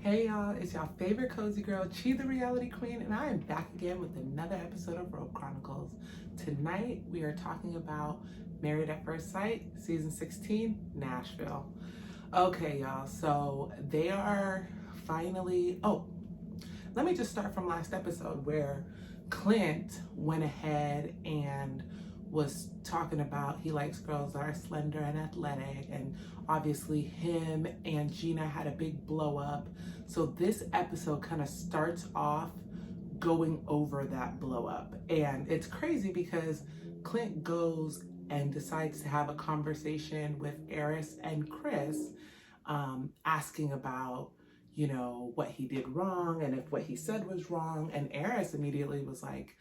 Hey y'all, it's y'all favorite cozy girl, Chi the Reality Queen, and I am back again with another episode of Robe Chronicles. Tonight we are talking about Married at First Sight, Season 16, Nashville. Okay, y'all, so they are finally. Oh, let me just start from last episode where Clint went ahead and was talking about he likes girls that are slender and athletic, and obviously him and Gina had a big blow up. So this episode kind of starts off going over that blow up, and it's crazy because Clint goes and decides to have a conversation with Eris and Chris, asking about, what he did wrong and if what he said was wrong. And Eris immediately was like,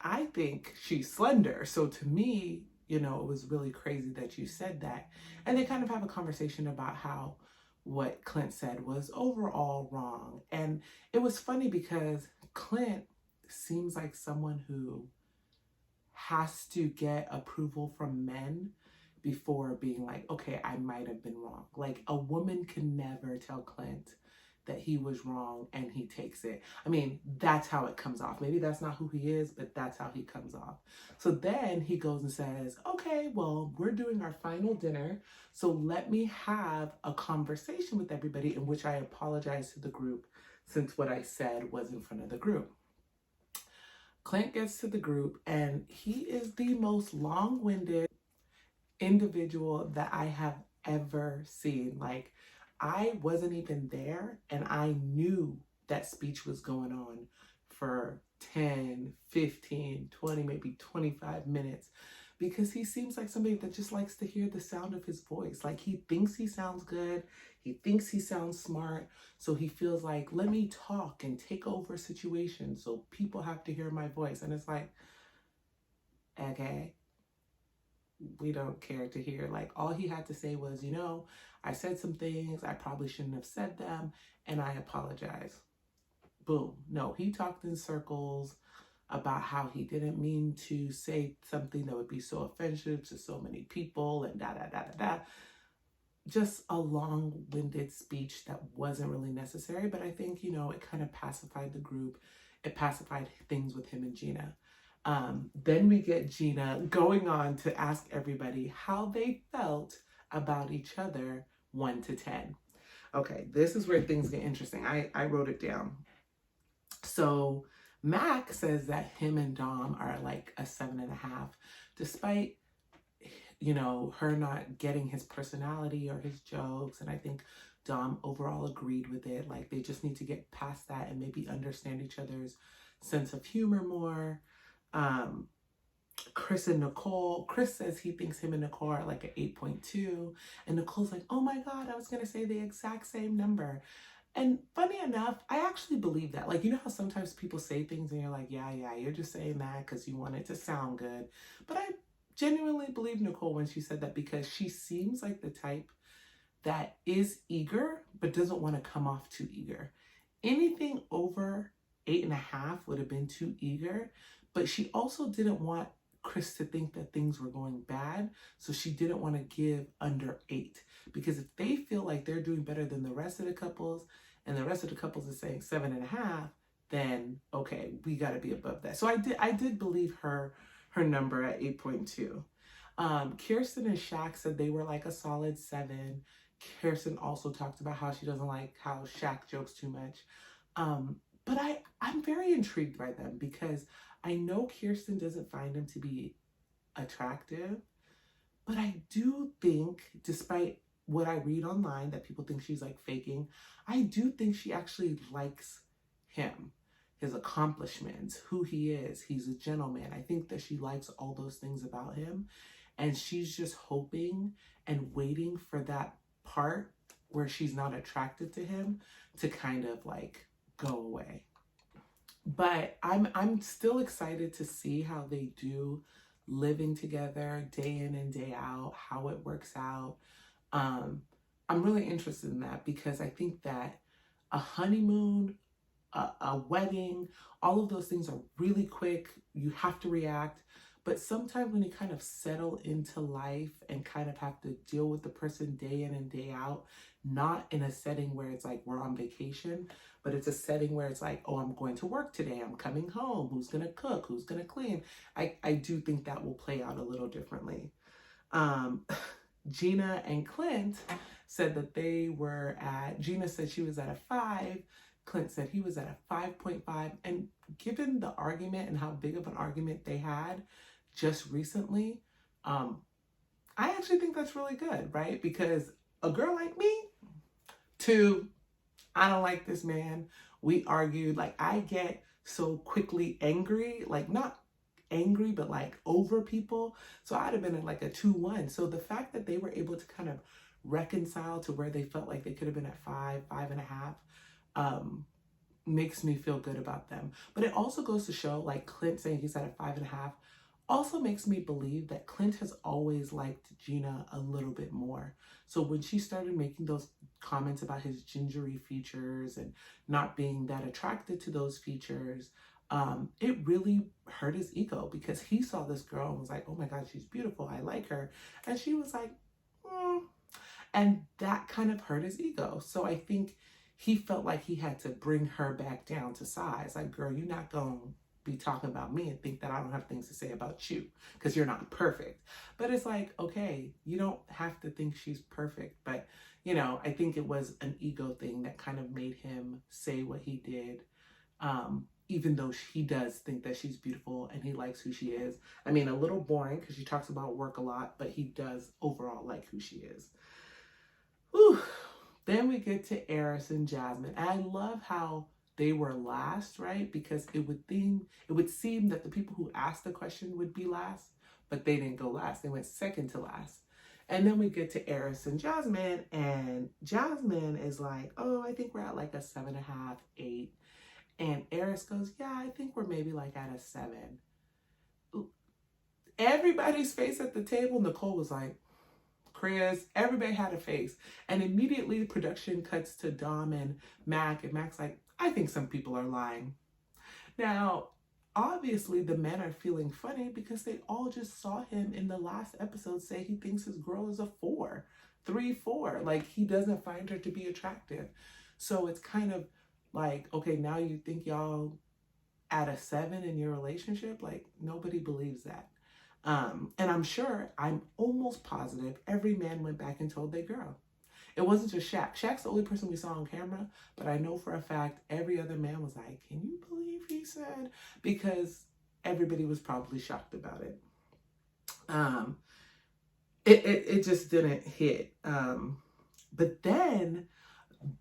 I think she's slender. So to me, it was really crazy that you said that. And they kind of have a conversation about how what Clint said was overall wrong. And it was funny because Clint seems like someone who has to get approval from men before being like, okay, I might have been wrong. Like, a woman can never tell Clint that he was wrong and he takes it. I mean, that's how it comes off. Maybe that's not who he is, but that's how he comes off. So then he goes and says, okay, well, we're doing our final dinner, so let me have a conversation with everybody, in which I apologize to the group since what I said was in front of the group. Clint gets to the group and he is the most long-winded individual that I have ever seen. Like, I wasn't even there and I knew that speech was going on for 10, 15, 20, maybe 25 minutes, because he seems like somebody that just likes to hear the sound of his voice. Like, he thinks he sounds good, he thinks he sounds smart, so he feels like, let me talk and take over situations so people have to hear my voice. And it's like, okay, we don't care to hear. Like, all he had to say was, I said some things, I probably shouldn't have said them, and I apologize. Boom. No, he talked in circles about how he didn't mean to say something that would be so offensive to so many people, and da da da da da. Just a long-winded speech that wasn't really necessary, but I think, it kind of pacified the group. It pacified things with him and Gina. Then we get Gina going on to ask everybody how they felt about each other, 1 to 10. Okay, this is where things get interesting. I wrote it down. So Mac says that him and Dom are like a 7.5, despite, her not getting his personality or his jokes. And I think Dom overall agreed with it. Like, they just need to get past that and maybe understand each other's sense of humor more. Chris and Nicole, Chris says he thinks him and Nicole are like an 8.2, and Nicole's like, oh my God, I was gonna say the exact same number. And funny enough, I actually believe that. Like, how sometimes people say things and you're like, yeah, you're just saying that because you want it to sound good. But I genuinely believe Nicole when she said that, because she seems like the type that is eager but doesn't want to come off too eager. Anything over 8.5 would have been too eager, but she also didn't want Chris to think that things were going bad, so she didn't want to give under 8, because if they feel like they're doing better than the rest of the couples and the rest of the couples is saying 7.5, then okay, we got to be above that. So I did believe her number at 8.2. Kirsten and Shaq said they were like a solid 7. Kirsten also talked about how she doesn't like how Shaq jokes too much. But I'm very intrigued by them, because I know Kirsten doesn't find him to be attractive, but I do think, despite what I read online that people think she's like faking, I do think she actually likes him, his accomplishments, who he is. He's a gentleman. I think that she likes all those things about him, and she's just hoping and waiting for that part where she's not attracted to him to kind of like go away. But I'm still excited to see how they do living together day in and day out, how it works out. I'm really interested in that, because I think that a honeymoon, a wedding, all of those things are really quick. You have to react. But sometimes when you kind of settle into life and kind of have to deal with the person day in and day out, not in a setting where it's like we're on vacation, but it's a setting where it's like, oh, I'm going to work today, I'm coming home, who's going to cook, who's going to clean. I do think that will play out a little differently. Gina and Clint said that Gina said she was at a 5, Clint said he was at a 5.5. And given the argument and how big of an argument they had just recently, I actually think that's really good, right? Because a girl like me, 2, I don't like this man. We argued, like I get so quickly angry, like not angry, but like over people. So I'd have been at like a 2-1. So the fact that they were able to kind of reconcile to where they felt like they could have been at 5, 5.5, makes me feel good about them. But it also goes to show, like Clint saying he's at a 5.5 also makes me believe that Clint has always liked Gina a little bit more. So when she started making those comments about his gingery features and not being that attracted to those features, it really hurt his ego, because he saw this girl and was like, oh my God, she's beautiful, I like her. And she was like, and that kind of hurt his ego. So I think he felt like he had to bring her back down to size. Like, girl, you're not going to be talking about me and think that I don't have things to say about you because you're not perfect. But it's like, okay, you don't have to think she's perfect. But, you know, I think it was an ego thing that kind of made him say what he did. Even though he does think that she's beautiful and he likes who she is. I mean, a little boring because she talks about work a lot, but he does overall like who she is. Whew. Then we get to Eris and Jasmine. And I love how they were last, right? Because it would seem that the people who asked the question would be last, but they didn't go last. They went second to last. And then we get to Eris and Jasmine is like, oh, I think we're at like a 7.5, 8. And Eris goes, yeah, I think we're maybe like at a 7. Everybody's face at the table, Nicole was like, Chris, everybody had a face. And immediately production cuts to Dom and Mac, and Mac's like, I think some people are lying. Now, obviously the men are feeling funny because they all just saw him in the last episode say he thinks his girl is a 4, 3, 4. Like, he doesn't find her to be attractive. So it's kind of like, okay, now you think y'all at a 7 in your relationship? Like, nobody believes that. And I'm almost positive every man went back and told their girl. It wasn't just Shaq. Shaq's the only person we saw on camera, but I know for a fact every other man was like, can you believe he said? Because everybody was probably shocked about it. It just didn't hit. But then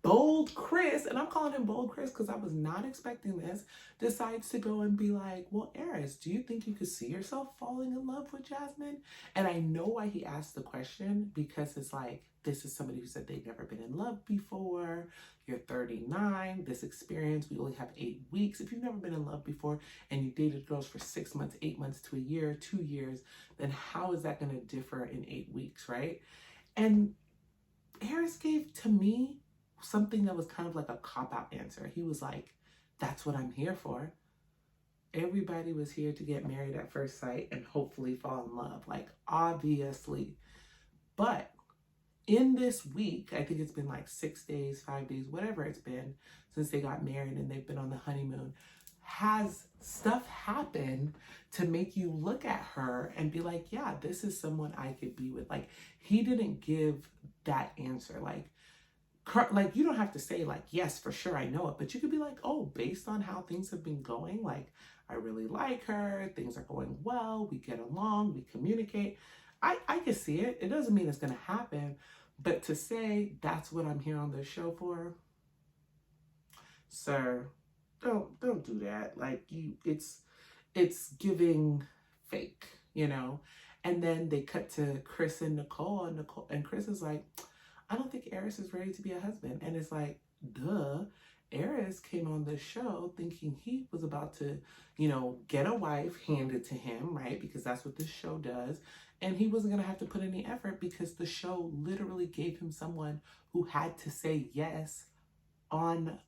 Bold Chris, and I'm calling him Bold Chris because I was not expecting this, decides to go and be like, well, Eris, do you think you could see yourself falling in love with Jasmine? And I know why he asked the question, because it's like, this is somebody who said they've never been in love before. You're 39, this experience, we only have 8 weeks. If you've never been in love before and you dated girls for 6 months, 8 months to a year, 2 years, then how is that going to differ in 8 weeks, right? And Eris gave, to me, something that was kind of like a cop-out answer. He was like, that's what I'm here for. Everybody was here to get married at first sight and hopefully fall in love, like, obviously. But in this week, I think it's been like 6 days, 5 days, whatever it's been since they got married and they've been on the honeymoon, has stuff happened to make you look at her and be like, yeah, this is someone I could be with. Like, he didn't give that answer. Like, you don't have to say like, yes, for sure, I know it, but you could be like, oh, based on how things have been going, like, I really like her, things are going well, we get along, we communicate. I can see it. It doesn't mean it's going to happen, but to say that's what I'm here on this show for, sir, don't do that. Like, it's giving fake, you know? And then they cut to Chris and Nicole, and Chris is like, I don't think Eris is ready to be a husband. And it's like, duh. Eris came on this show thinking he was about to, you know, get a wife handed to him, right? Because that's what this show does. And he wasn't going to have to put any effort because the show literally gave him someone who had to say yes on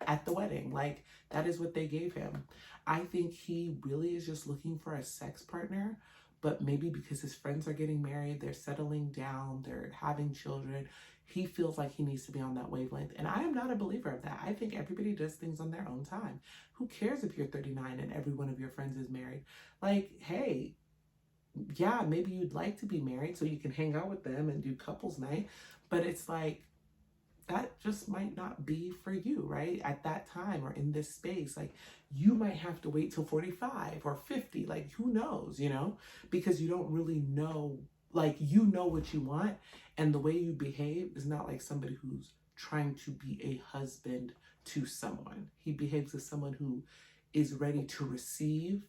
at the wedding. Like, that is what they gave him. I think he really is just looking for a sex partner, but maybe because his friends are getting married, they're settling down, they're having children, he feels like he needs to be on that wavelength. And I am not a believer of that. I think everybody does things on their own time. Who cares if you're 39 and every one of your friends is married? Like, hey, yeah, maybe you'd like to be married so you can hang out with them and do couples night, but it's like, that just might not be for you, right? At that time or in this space, like, you might have to wait till 45 or 50, like, who knows, because you don't really know, like, you know what you want, and the way you behave is not like somebody who's trying to be a husband to someone. He behaves as someone who is ready to receive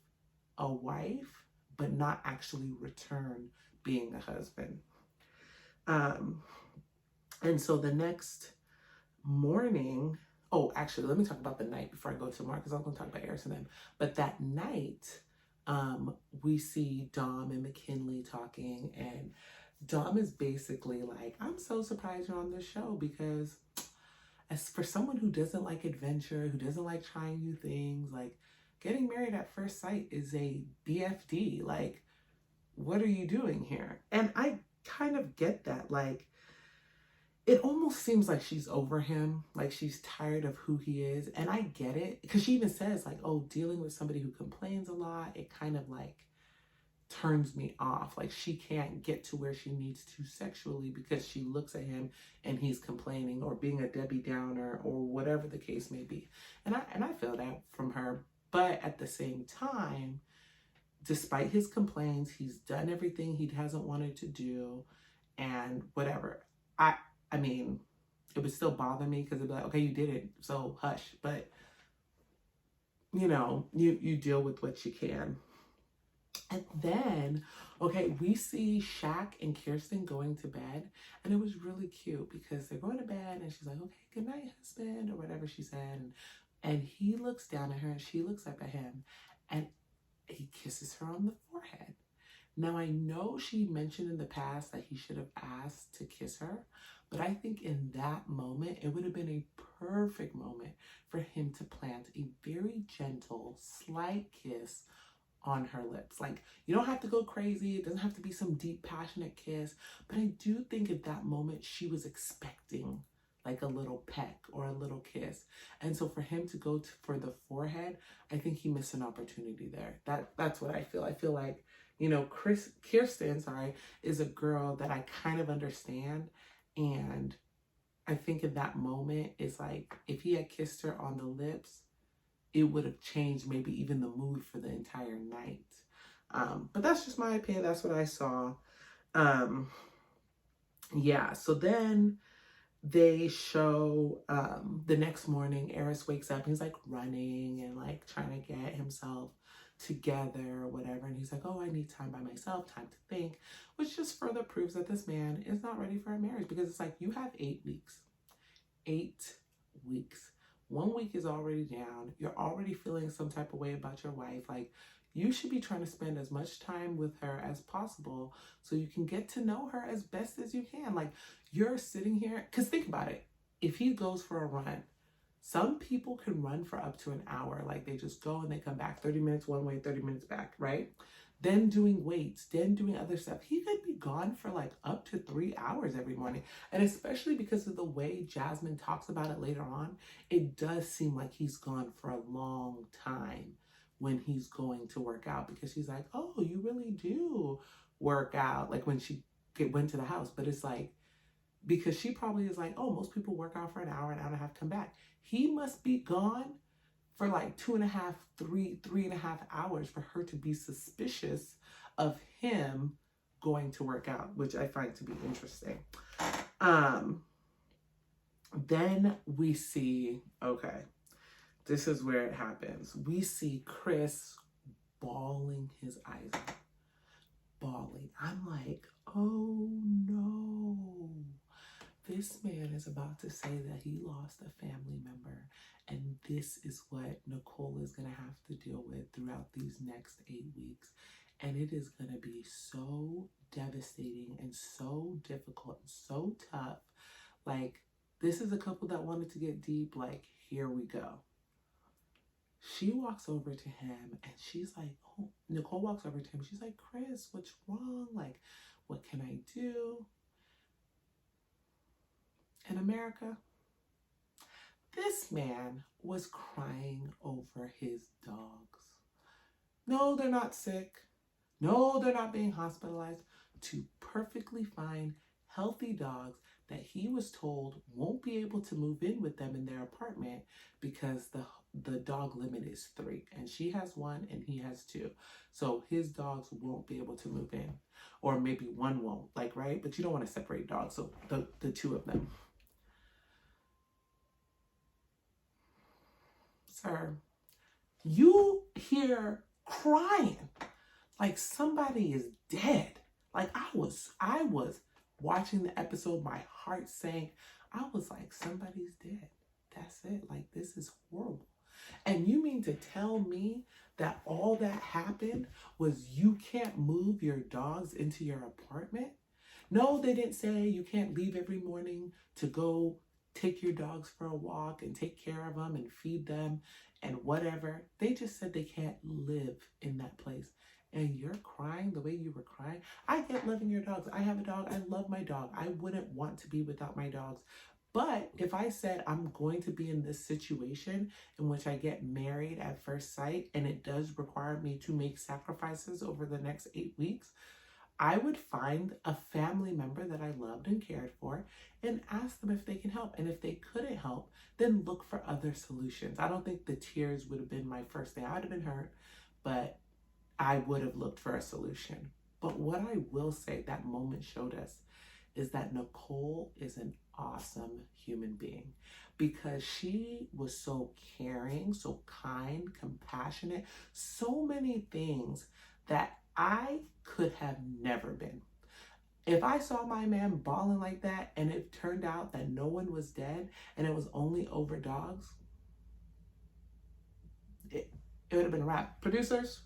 a wife, but not actually return being a husband. And so the next morning, oh, actually, let me talk about the night before I go to Mark, because I'm going to talk about Eris and them. But that night, we see Dom and McKinley talking, and Dom is basically like, I'm so surprised you're on this show, because as for someone who doesn't like adventure, who doesn't like trying new things, like, getting married at first sight is a BFD. Like, what are you doing here? And I kind of get that. Like, it almost seems like she's over him, like she's tired of who he is. And I get it, because she even says, like, oh, dealing with somebody who complains a lot, it kind of like turns me off. Like, she can't get to where she needs to sexually because she looks at him and he's complaining or being a Debbie Downer or whatever the case may be. And I feel that from her. But at the same time, despite his complaints, he's done everything he hasn't wanted to do and whatever. I mean, it would still bother me, because it'd be like, okay, you did it, so hush. But, you deal with what you can. And then, okay, we see Shaq and Kirsten going to bed, and it was really cute because they're going to bed, and she's like, okay, good night, husband, or whatever she said. And he looks down at her, and she looks up at him, and he kisses her on the forehead. Now, I know she mentioned in the past that he should have asked to kiss her, but I think in that moment, it would have been a perfect moment for him to plant a very gentle, slight kiss on her lips. Like, you don't have to go crazy. It doesn't have to be some deep, passionate kiss. But I do think at that moment, she was expecting like a little peck or a little kiss. And so for him to go for the forehead, I think he missed an opportunity there. That's what I feel. I feel like, Kirsten, is a girl that I kind of understand. And I think in that moment, it's like, if he had kissed her on the lips, it would have changed maybe even the mood for the entire night. But that's just my opinion. That's what I saw. Yeah, so then they show the next morning, Eris wakes up and he's like running and like trying to get himself together or whatever. And he's like, oh, I need time by myself, time to think, which just further proves that this man is not ready for a marriage, because it's like, you have 8 weeks. 8 weeks. 1 week is already down. You're already feeling some type of way about your wife. Like, you should be trying to spend as much time with her as possible so you can get to know her as best as you can. Like, you're sitting here, because think about it. If he goes for a run, some people can run for up to an hour. Like, they just go and they come back 30 minutes one way, 30 minutes back, right? Then doing weights, then doing other stuff. He could be gone for like up to 3 hours every morning. And especially because of the way Jasmine talks about it later on, it does seem like he's gone for a long time when he's going to work out, because she's like, oh, you really do work out, like when she went to the house. But it's like, because she probably is like, oh, most people work out for an hour and a half, come back. He must be gone for like 2.5, 3.5 hours for her to be suspicious of him going to work out, which I find to be interesting. Then we see, okay, this is where it happens. We see Chris bawling his eyes out. Bawling. I'm like, oh no. This man is about to say that he lost a family member, and this is what Nicole is going to have to deal with throughout these next 8 weeks. And it is going to be so devastating and so difficult and so tough. Like, This is a couple that wanted to get deep. Like, here we go. She walks over to him and she's like, oh, Nicole walks over to him. She's like, Chris, what's wrong? Like, what can I do? In America, this man was crying over his dogs. No, they're not sick. No, they're not being hospitalized. Two perfectly fine, healthy dogs that he was told won't be able to move in with them in their apartment because the dog limit is 3 and she has 1 and he has 2. So his dogs won't be able to move in, or maybe 1 won't, like, right? But you don't want to separate dogs. So the 2 of them. Sir, you hear crying like somebody is dead. Like I was watching the episode, my heart sank. I was like, somebody's dead. That's it. Like, this is horrible. And you mean to tell me that all that happened was you can't move your dogs into your apartment? No, they didn't say you can't leave every morning to go take your dogs for a walk and take care of them and feed them and whatever. They just said they can't live in that place. And you're crying the way you were crying. I get loving your dogs. I have a dog. I love my dog. I wouldn't want to be without my dogs. But if I said I'm going to be in this situation in which I get married at first sight and it does require me to make sacrifices over the next 8 weeks, I would find a family member that I loved and cared for and ask them if they can help. And if they couldn't help, then look for other solutions. I don't think the tears would have been my first thing. I would have been hurt, but I would have looked for a solution. But what I will say that moment showed us is that Nicole is an awesome human being because she was so caring, so kind, compassionate, so many things that I could have never been. If I saw my man bawling like that and it turned out that no one was dead and it was only over dogs, it would have been a wrap. Producers,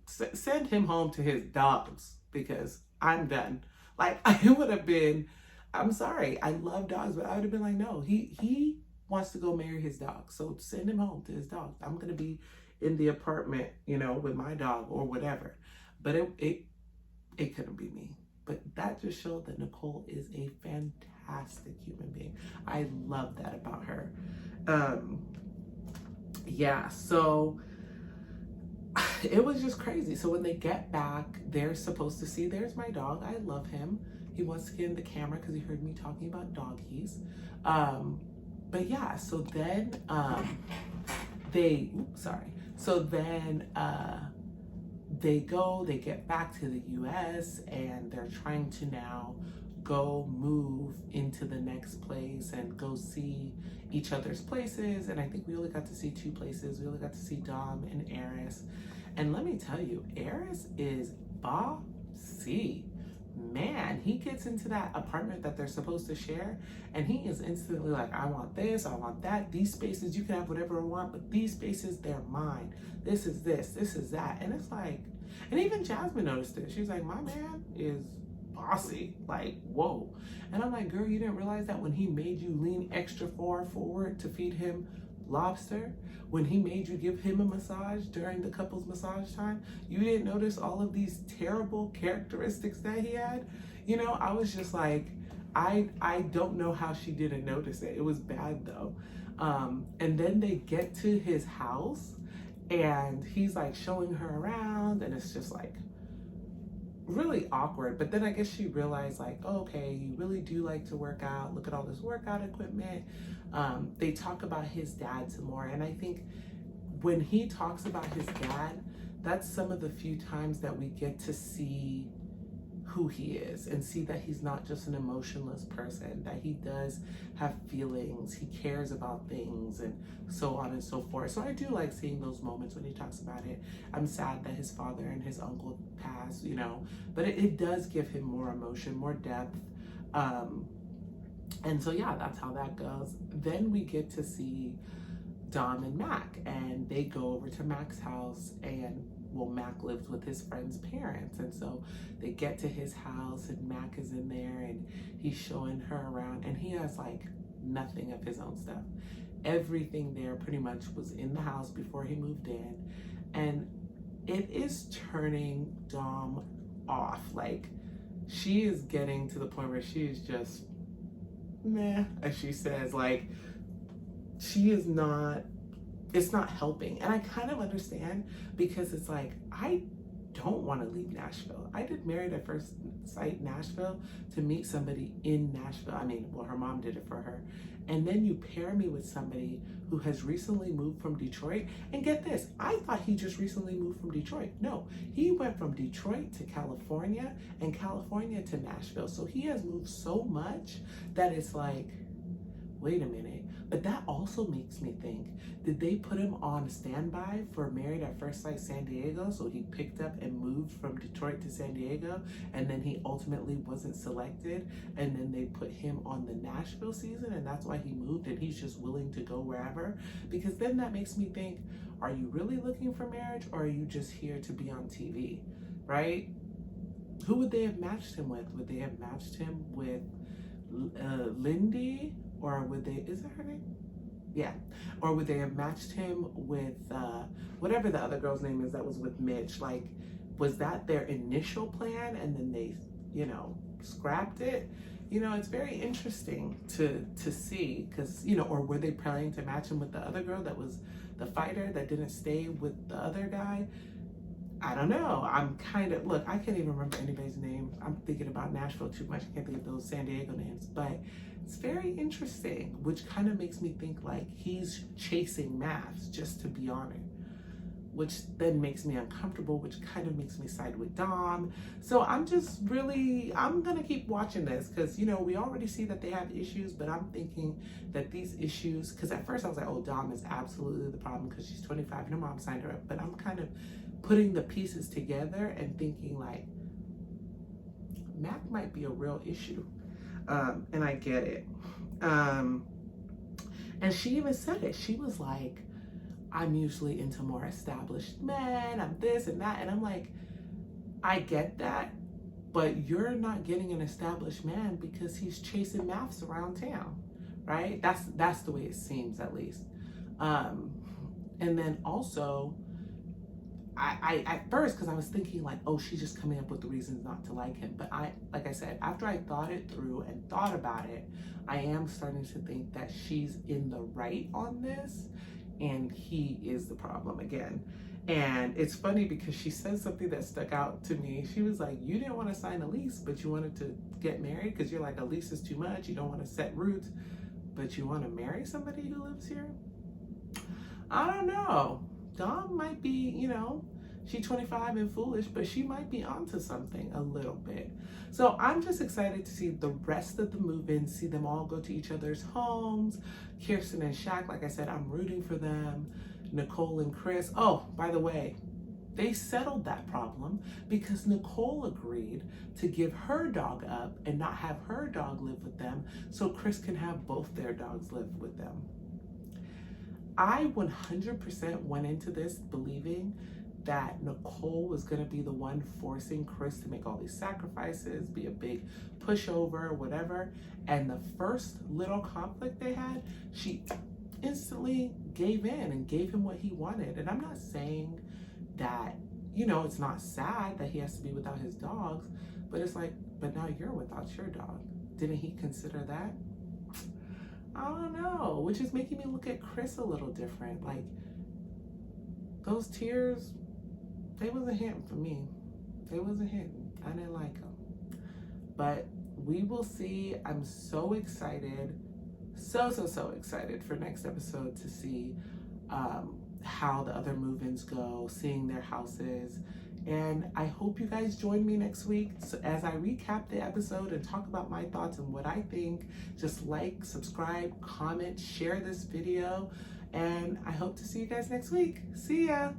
send him home to his dogs because I'm done. Like, I would have been, I'm sorry, I love dogs, but I would have been like, no, he wants to go marry his dog. So send him home to his dog. I'm going to be in the apartment, with my dog or whatever. But it couldn't be me. But that just showed that Nicole is a fantastic human being. I love that about her. Yeah, so it was just crazy. So when they get back, they're supposed to see, there's my dog. I love him. He wants to get in the camera because he heard me talking about doggies. But yeah, so then they get back to the US and they're trying to now go move into the next place and go see each other's places. And I think we only got to see 2 places. We only got to see Dom and Eris. And let me tell you, Eris is bossy. Man, he gets into that apartment that they're supposed to share and he is instantly like, I want this, I want that. These spaces, you can have whatever I want, but these spaces, they're mine. This is that. And it's like, and even Jasmine noticed it. She's like, my man is bossy, like, whoa. And I'm like, girl, you didn't realize that when he made you lean extra far forward to feed him lobster, when he made you give him a massage during the couple's massage time, you didn't notice all of these terrible characteristics that he had? I was just like, I don't know how she didn't notice it. It was bad though. And then they get to his house and he's like showing her around and it's just like really awkward. But then I guess she realized like, oh, okay, you really do like to work out. Look at all this workout equipment. They talk about his dad some more. And I think when he talks about his dad, that's some of the few times that we get to see who he is and see that he's not just an emotionless person, that he does have feelings, he cares about things and so on and so forth. So I do like seeing those moments when he talks about it. I'm sad that his father and his uncle passed, but it does give him more emotion, more depth. And so yeah, that's how that goes. Then we get to see Dom and Mac and they go over to Mac's house and Mac lives with his friend's parents. And so they get to his house and Mac is in there and he's showing her around and he has like nothing of his own stuff. Everything there pretty much was in the house before he moved in. And it is turning Dom off. Like, she is getting to the point where she is just meh, as she says. Like, she is not, it's not helping. And I kind of understand, because it's like, I don't want to leave Nashville. I did Married at First Sight Nashville to meet somebody in Nashville. I mean, well, her mom did it for her. And then you pair me with somebody who has recently moved from Detroit. And get this, I thought he just recently moved from Detroit. No, he went from Detroit to California and California to Nashville. So he has moved so much that it's like, wait a minute. But that also makes me think, did they put him on standby for Married at First Sight San Diego? So he picked up and moved from Detroit to San Diego, and then he ultimately wasn't selected, and then they put him on the Nashville season, and that's why he moved, and he's just willing to go wherever? Because then that makes me think, are you really looking for marriage, or are you just here to be on TV, right? Who would they have matched him with? Would they have matched him with Lindy? Or would they, is that her name? Yeah. Or would they have matched him with whatever the other girl's name is that was with Mitch? Like, was that their initial plan and then they, you know, scrapped it? You know, it's very interesting to see, because, you know, or were they planning to match him with the other girl that was the fighter that didn't stay with the other guy? I don't know. I'm kind of, look, I can't even remember anybody's name. I'm thinking about Nashville too much. I can't think of those San Diego names, but it's very interesting, which kind of makes me think like he's chasing MAFS just to be on it, which then makes me uncomfortable, which kind of makes me side with Dom. So I'm just really, I'm going to keep watching this, because, you know, we already see that they have issues, but I'm thinking that these issues, because at first I was like, oh, Dom is absolutely the problem because she's 25 and her mom signed her up, but I'm kind of putting the pieces together and thinking like, Mac might be a real issue. And I get it. And she even said it. She was like, I'm usually into more established men, I'm this and that. And I'm like, I get that, but you're not getting an established man because he's chasing MAFS around town, right? That's the way it seems, at least. And then also, I at first, because I was thinking like, oh, she's just coming up with the reasons not to like him. But like I said, after I thought it through and thought about it, I am starting to think that she's in the right on this and he is the problem again. And it's funny because she said something that stuck out to me. She was like, you didn't want to sign a lease, but you wanted to get married because you're like, a lease is too much. You don't want to set roots, but you want to marry somebody who lives here? I don't know. Dom might be, you know, she's 25 and foolish, but she might be onto something a little bit. So I'm just excited to see the rest of the move-in, see them all go to each other's homes. Kirsten and Shaq, like I said, I'm rooting for them. Nicole and Chris. Oh, by the way, they settled that problem because Nicole agreed to give her dog up and not have her dog live with them, so Chris can have both their dogs live with them. I 100% went into this believing that Nicole was going to be the one forcing Chris to make all these sacrifices, be a big pushover, whatever. And the first little conflict they had, she instantly gave in and gave him what he wanted. And I'm not saying that, you know, it's not sad that he has to be without his dogs, but it's like, but now you're without your dog. Didn't he consider that? I don't know, which is making me look at Chris a little different. Like, those tears, they wasn't hitting for me. They wasn't hitting. I didn't like them. But we will see. I'm so excited. So excited for next episode to see how the other move-ins go, seeing their houses. And I hope you guys join me next week as I recap the episode and talk about my thoughts and what I think. Just like, subscribe, comment, share this video. And I hope to see you guys next week. See ya.